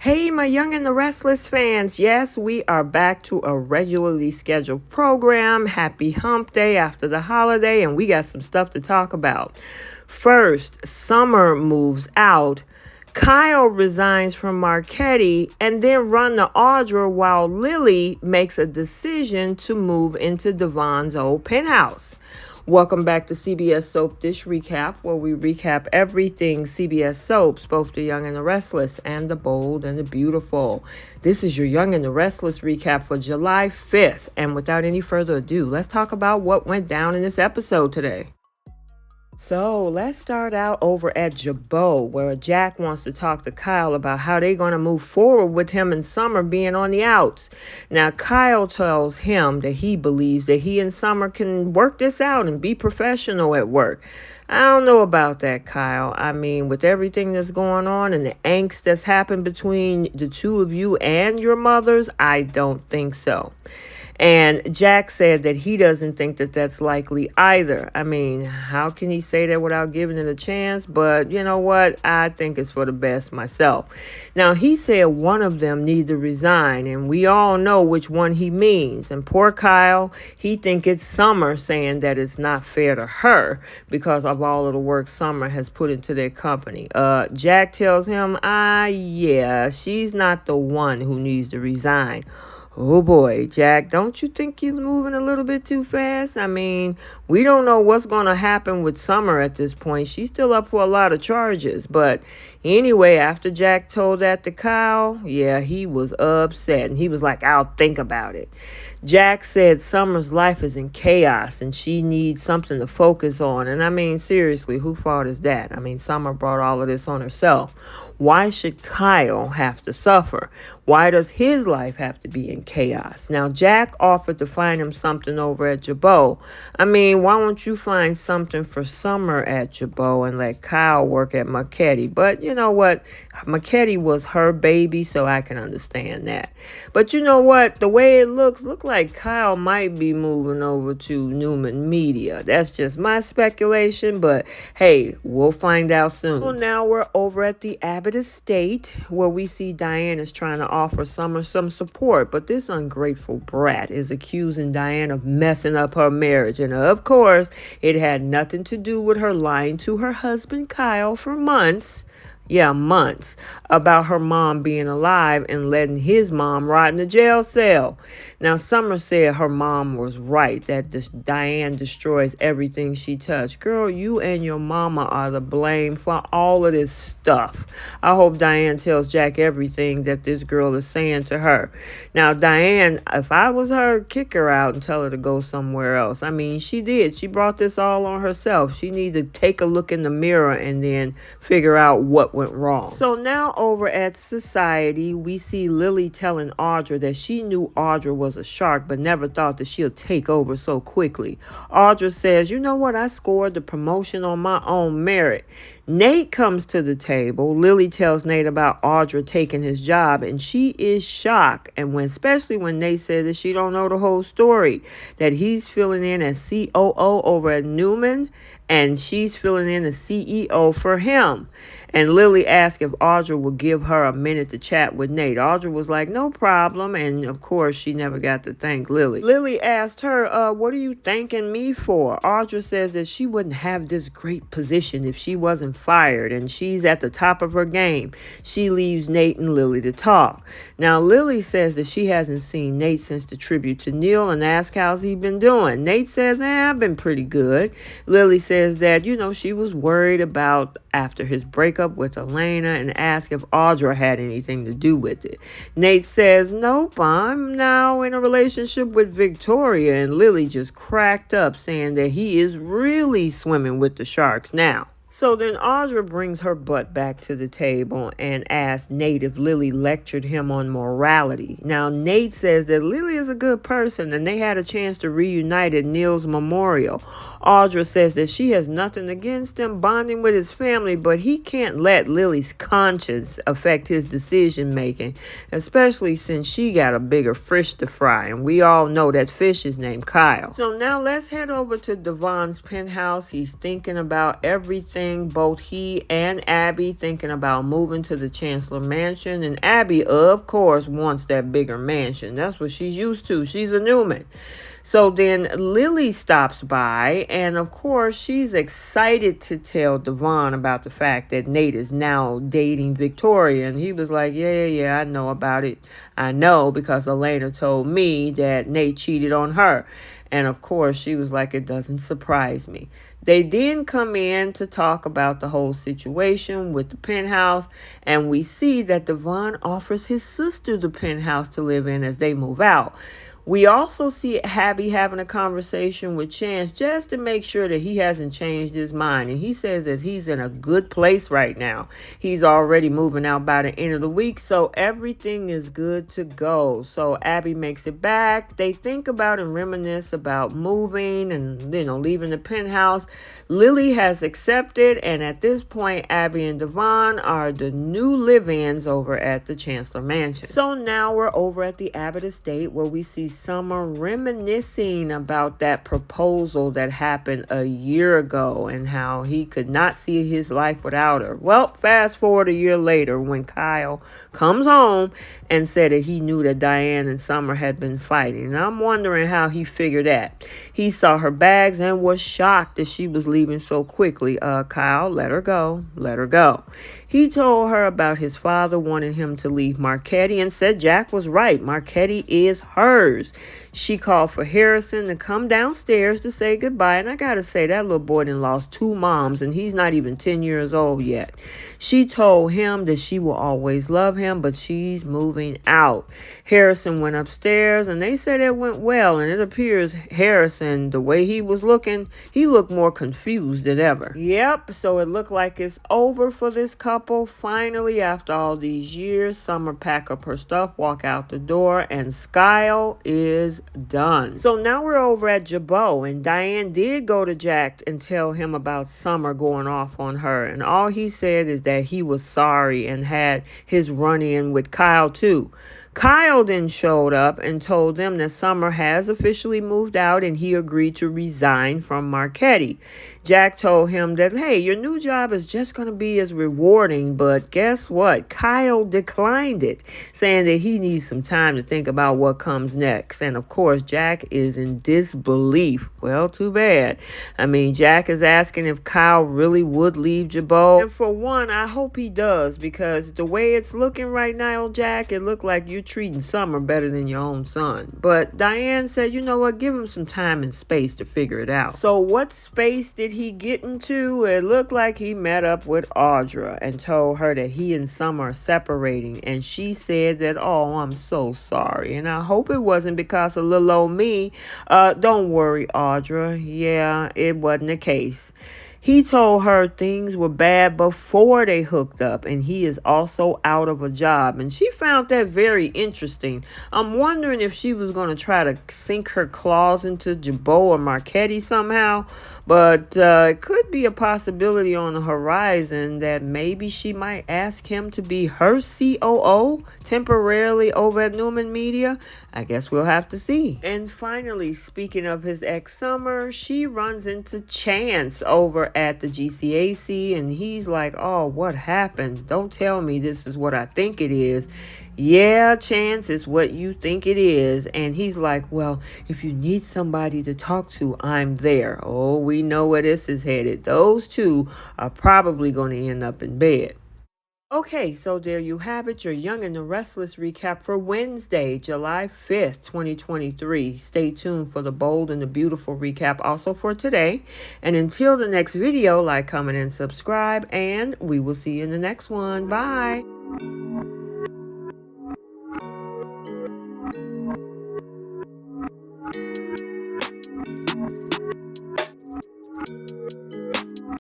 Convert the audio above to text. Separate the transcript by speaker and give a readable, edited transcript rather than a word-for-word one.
Speaker 1: Hey, my Young and the Restless fans. Yes, we are back to a regularly scheduled program. Happy hump day after the holiday, and we got some stuff to talk about. First, Summer moves out. Kyle resigns from Marchetti and then run to Audra while Lily makes a decision to move into Devon's old penthouse. Welcome back to CBS Soap Dish Recap, where we recap everything CBS Soaps, both the Young and the Restless and the Bold and the Beautiful. This is your Young and the Restless recap for July 5th. And without any further ado, let's talk about what went down in this episode today. So let's start out over at Jabot, where Jack wants to talk to Kyle about how they're going to move forward with him and Summer being on the outs. Now, Kyle tells him that he believes that he and Summer can work this out and be professional at work. I don't know about that, Kyle. I mean, with everything that's going on and the angst that's happened between the two of you and your mothers, I don't think so. And Jack said that he doesn't think that that's likely either. I mean, how can he say that without giving it a chance? But you know what? I think it's for the best myself. Now, he said one of them need to resign, and we all know which one he means. And poor Kyle, he think it's Summer saying that it's not fair to her because of all of the work Summer has put into their company. Jack tells him, yeah, she's not the one who needs to resign. Oh boy, Jack, don't you think he's moving a little bit too fast? I mean, we don't know what's going to happen with Summer at this point. She's still up for a lot of charges. But anyway, after Jack told that to Kyle, yeah, he was upset. And he was like, I'll think about it. Jack said Summer's life is in chaos and she needs something to focus on. And I mean, seriously, whose fault is that? I mean, Summer brought all of this on herself. Why should Kyle have to suffer? Why does his life have to be in chaos? Now, Jack offered to find him something over at Jabot. I mean, why don't you find something for Summer at Jabot and let Kyle work at Marchetti? But you know what? Marchetti was her baby, so I can understand that. But you know what? The way it looks like Kyle might be moving over to Newman Media. That's just my speculation, but hey, we'll find out soon. Well, now we're over at the Abbott estate, where we see Diane is trying to offer Summer some support, but this ungrateful brat is accusing Diane of messing up her marriage, and of course, it had nothing to do with her lying to her husband Kyle for months. Yeah, months, about her mom being alive and letting his mom rot in the jail cell. Now, Summer said her mom was right, that this Diane destroys everything she touched. Girl, you and your mama are to blame for all of this stuff. I hope Diane tells Jack everything that this girl is saying to her. Now, Diane, if I was her, kick her out and tell her to go somewhere else. I mean, she did. She brought this all on herself. She needs to take a look in the mirror and then figure out what went wrong. So now over at Society, we see Lily telling Audra that she knew Audra was a shark but never thought that she'll take over so quickly. Audra says, you know what, I scored the promotion on my own merit. Nate comes to the table. Lily tells Nate about Audra taking his job, and she is shocked. And especially when Nate said that she don't know the whole story, that he's filling in as COO over at Newman, and she's filling in as CEO for him. And Lily asked if Audra would give her a minute to chat with Nate. Audra was like, no problem. And of course, she never got to thank Lily. Lily asked her, what are you thanking me for? Audra says that she wouldn't have this great position if she wasn't fired. And she's at the top of her game. She leaves Nate and Lily to talk. Now, Lily says that she hasn't seen Nate since the tribute to Neil and asks how's he been doing. Nate says, I've been pretty good. Lily says that, she was worried about after his breakup with Elena and asked if Audra had anything to do with it. Nate says, nope, I'm now in a relationship with Victoria, and Lily just cracked up saying that he is really swimming with the sharks now. So then Audra brings her butt back to the table and asks Nate if Lily lectured him on morality. Now, Nate says that Lily is a good person and they had a chance to reunite at Neil's memorial. Audra says that she has nothing against him bonding with his family, but he can't let Lily's conscience affect his decision making, especially since she got a bigger fish to fry, and we all know that fish is named Kyle. So now let's head over to Devon's penthouse. He's thinking about everything discussing, both he and Abby thinking about moving to the Chancellor Mansion. And Abby, of course, wants that bigger mansion. That's what she's used to. She's a Newman. So then Lily stops by, and of course, she's excited to tell Devon about the fact that Nate is now dating Victoria. And he was like, yeah, I know about it. I know because Elena told me that Nate cheated on her. And of course, she was like, it doesn't surprise me. They then come in to talk about the whole situation with the penthouse, and we see that Devon offers his sister the penthouse to live in as they move out. We also see Abby having a conversation with Chance just to make sure that he hasn't changed his mind. And he says that he's in a good place right now. He's already moving out by the end of the week, so everything is good to go. So Abby makes it back. They think about and reminisce about moving and, leaving the penthouse. Lily has accepted, and at this point, Abby and Devon are the new live-ins over at the Chancellor Mansion. So now we're over at the Abbott estate where we see Summer reminiscing about that proposal that happened a year ago and how he could not see his life without her. Well, fast forward a year later when Kyle comes home and said that he knew that Diane and Summer had been fighting. And I'm wondering how he figured that. He saw her bags and was shocked that she was leaving so quickly. Kyle, let her go. Let her go. He told her about his father wanting him to leave Marchetti and said Jack was right. Marchetti is hers. She called for Harrison to come downstairs to say goodbye. And I got to say, that little boy done lost 2 moms, and he's not even 10 years old yet. She told him that she will always love him, but she's moving out. Harrison went upstairs, and they said it went well. And it appears Harrison, the way he was looking, he looked more confused than ever. Yep, so it looked like it's over for this couple. Finally, after all these years, Summer pack up her stuff, walk out the door, and Skyle is done. So now we're over at Jabot, and Diane did go to Jack and tell him about Summer going off on her. And all he said is that he was sorry and had his run-in with Kyle too. Kyle then showed up and told them that Summer has officially moved out and he agreed to resign from Marchetti. Jack told him that, hey, your new job is just going to be as rewarding, but guess what? Kyle declined it, saying that he needs some time to think about what comes next. And of course, Jack is in disbelief. Well, too bad. I mean, Jack is asking if Kyle really would leave Jabot. And for one, I hope he does, because the way it's looking right now, Jack, it looked like you're treating Summer better than your own son. But Diane said, you know what, give him some time and space to figure it out. So what space did he get into? It looked like he met up with Audra and told her that he and Summer are separating. And she said that, oh, I'm so sorry. And I hope it wasn't because of little old me. Don't worry, Audra. Yeah, it wasn't the case. He told her things were bad before they hooked up, and he is also out of a job. And she found that very interesting. I'm wondering if she was going to try to sink her claws into Jabot or Marchetti somehow. But it could be a possibility on the horizon that maybe she might ask him to be her COO temporarily over at Newman Media. I guess we'll have to see. And finally, speaking of his ex Summer, she runs into Chance over at the GCAC, and he's like, oh, what happened? Don't tell me this is what I think it is. Yeah, Chance, it's what you think it is. And he's like, well, if you need somebody to talk to, I'm there. Oh, we know where this is headed. Those two are probably going to end up in bed. Okay, so there you have it, your Young and the Restless recap for Wednesday, July 5th, 2023. Stay tuned for the bold and the beautiful recap also for today. And until the next video, like, comment, and subscribe, and we will see you in the next one. Bye.